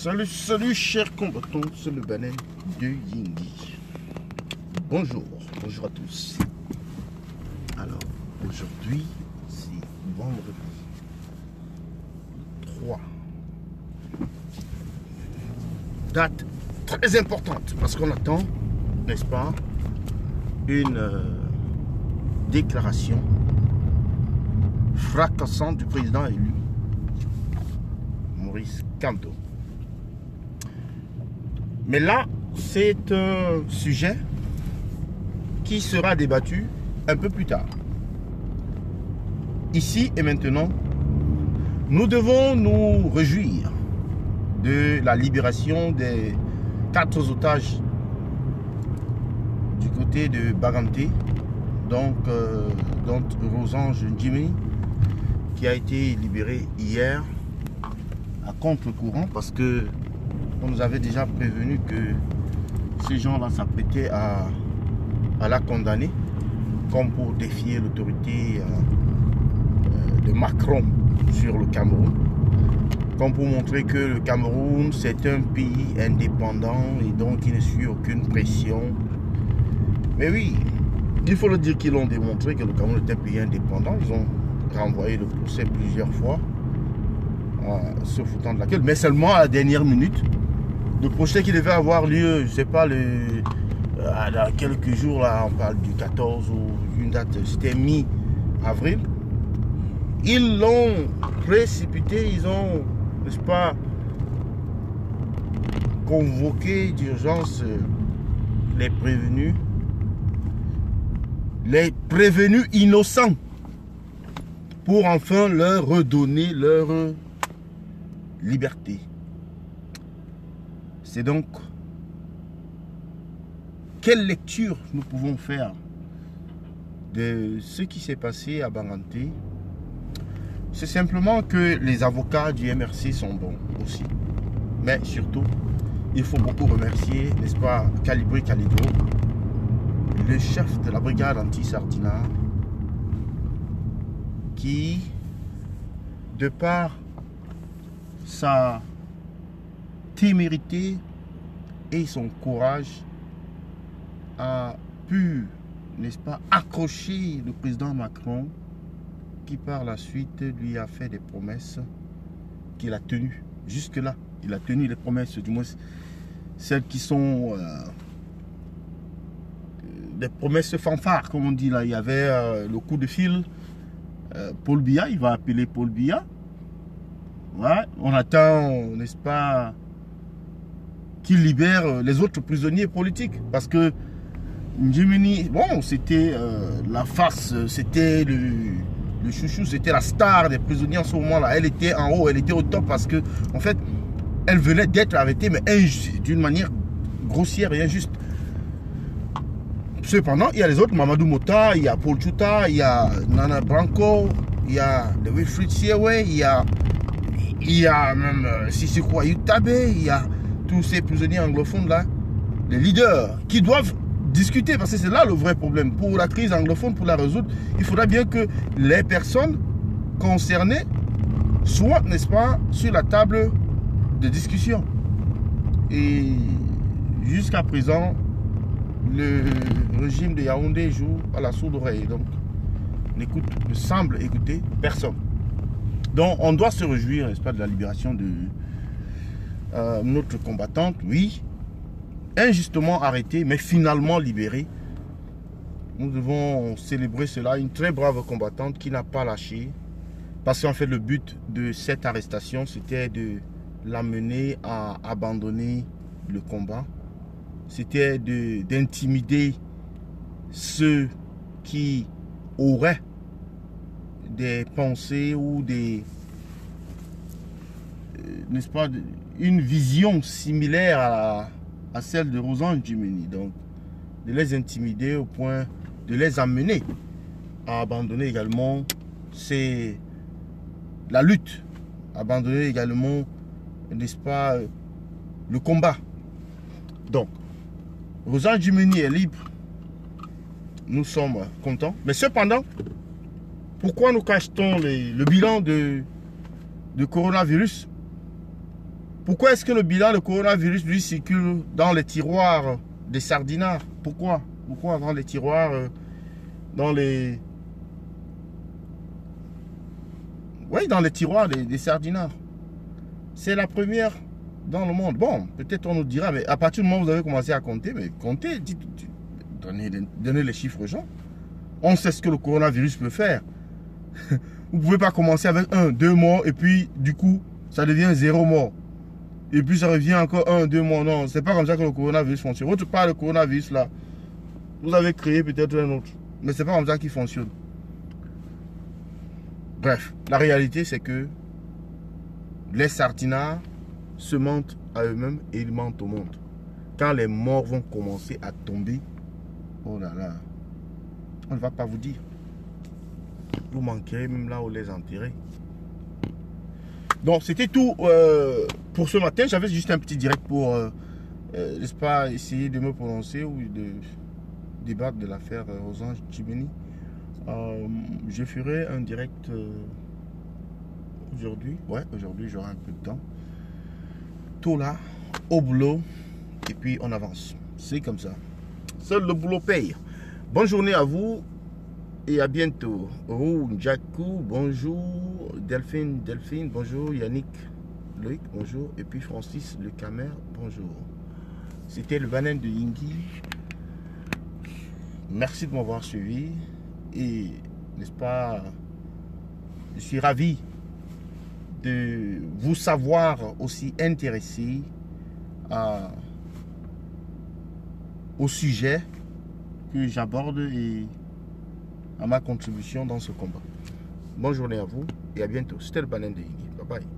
Salut, salut chers combattants, c'est le Banen de Yingui. Bonjour, bonjour à tous. Alors, aujourd'hui, c'est vendredi 3. Date très importante parce qu'on attend, n'est-ce pas, une déclaration fracassante du président élu, Maurice Kamto. Mais là, c'est un sujet qui sera débattu un peu plus tard. Ici et maintenant, nous devons nous réjouir de la libération des 4 otages du côté de Baganté, donc Rosange Njimeni, qui a été libéré hier à contre-courant parce que on nous avait déjà prévenu que ces gens-là s'apprêtaient à la condamner, comme pour défier l'autorité de Macron sur le Cameroun, comme pour montrer que le Cameroun c'est un pays indépendant et donc il ne suit aucune pression. Mais oui, il faut le dire qu'ils l'ont démontré que le Cameroun est un pays indépendant. Ils ont renvoyé le procès plusieurs fois, se foutant de la gueule, mais seulement à la dernière minute. Le procès qui devait avoir lieu, je ne sais pas, dans quelques jours, là, on parle du 14 ou une date, c'était mi-avril. Ils l'ont précipité, ils ont, n'est-ce pas, convoqué d'urgence les prévenus innocents pour enfin leur redonner leur liberté. C'est donc quelle lecture nous pouvons faire de ce qui s'est passé à Baganté? C'est simplement que les avocats du MRC sont bons aussi. Mais surtout, il faut beaucoup remercier, n'est-ce pas, Calibré Calido, le chef de la brigade anti-Sardina, qui, de par sa témérité et son courage, a pu, n'est-ce pas, accrocher le président Macron, qui par la suite lui a fait des promesses qu'il a tenues. Jusque-là, il a tenu les promesses, du moins celles qui sont des promesses fanfares, comme on dit là. Il y avait le coup de fil, Paul Biya, il va appeler Paul Biya. Ouais, on attend, n'est-ce pas, qu'il libère les autres prisonniers politiques. Parce que Njimeni, bon, c'était la face, c'était le chouchou, c'était la star des prisonniers en ce moment-là. Elle était en haut, elle était au top parce que, en fait, elle venait d'être arrêtée, mais d'une manière grossière et injuste. Cependant, il y a les autres, Mamadou Mota, il y a Paul Chouta, il y a Nana Branco, il y a Wilfried Siewe, il y a même Sissoko Ayutabe, il y a tous ces prisonniers anglophones là, les leaders qui doivent discuter, parce que c'est là le vrai problème. Pour la crise anglophone, pour la résoudre, il faudra bien que les personnes concernées soient, n'est-ce pas, sur la table de discussion. Et jusqu'à présent, le régime de Yaoundé joue à la sourde oreille, donc ne semble écouter personne. Donc on doit se réjouir, n'est-ce pas, de la libération de notre combattante, oui, injustement arrêtée, mais finalement libérée. Nous devons célébrer cela, une très brave combattante qui n'a pas lâché, parce qu'en fait le but de cette arrestation, c'était de l'amener à abandonner le combat. C'était d'intimider ceux qui auraient des pensées ou des, n'est-ce pas, une vision similaire à celle de Rosange Njimeni. Donc, de les intimider au point de les amener à abandonner également la lutte, abandonner également, n'est-ce pas, le combat. Donc, Rosange Njimeni est libre. Nous sommes contents. Mais cependant, pourquoi nous cachetons le bilan de coronavirus? Pourquoi est-ce que le bilan de coronavirus lui circule dans les tiroirs des sardinards? Pourquoi? Pourquoi dans les tiroirs, dans les... Oui, dans les tiroirs des sardinards. C'est la première dans le monde. Bon, peut-être on nous dira, mais à partir du moment où vous avez commencé à compter, mais comptez, donnez les chiffres aux gens. On sait ce que le coronavirus peut faire. Vous ne pouvez pas commencer avec 1, 2 morts et puis du coup, ça devient 0 mort. Et puis ça revient encore 1, 2 morts. Non, c'est pas comme ça que le coronavirus fonctionne. Votre part de coronavirus là, vous avez créé peut-être un autre. Mais c'est pas comme ça qu'il fonctionne. Bref, la réalité c'est que les sardinards se mentent à eux-mêmes et ils mentent au monde. Quand les morts vont commencer à tomber, oh là là, on ne va pas vous dire. Vous manquerez même là où les enterrer. Donc c'était tout pour ce matin. J'avais juste un petit direct pour, n'est-ce pas, essayer de me prononcer ou de débattre de l'affaire Rosange Djimeni. Je ferai un direct aujourd'hui. Ouais, aujourd'hui j'aurai un peu de temps. Tout là, au boulot, et puis on avance. C'est comme ça. Seul le boulot paye. Bonne journée à vous et à bientôt. Roux, Jackou, bonjour. Delphine, bonjour. Yannick, Loïc, bonjour. Et puis Francis, le Camer, bonjour. C'était le Banane de Yingui. Merci de m'avoir suivi. Et, n'est-ce pas, je suis ravi de vous savoir aussi intéressé au sujet que j'aborde et à ma contribution dans ce combat. Bonne journée à vous et à bientôt. C'était le Banane de Yingui. Bye bye.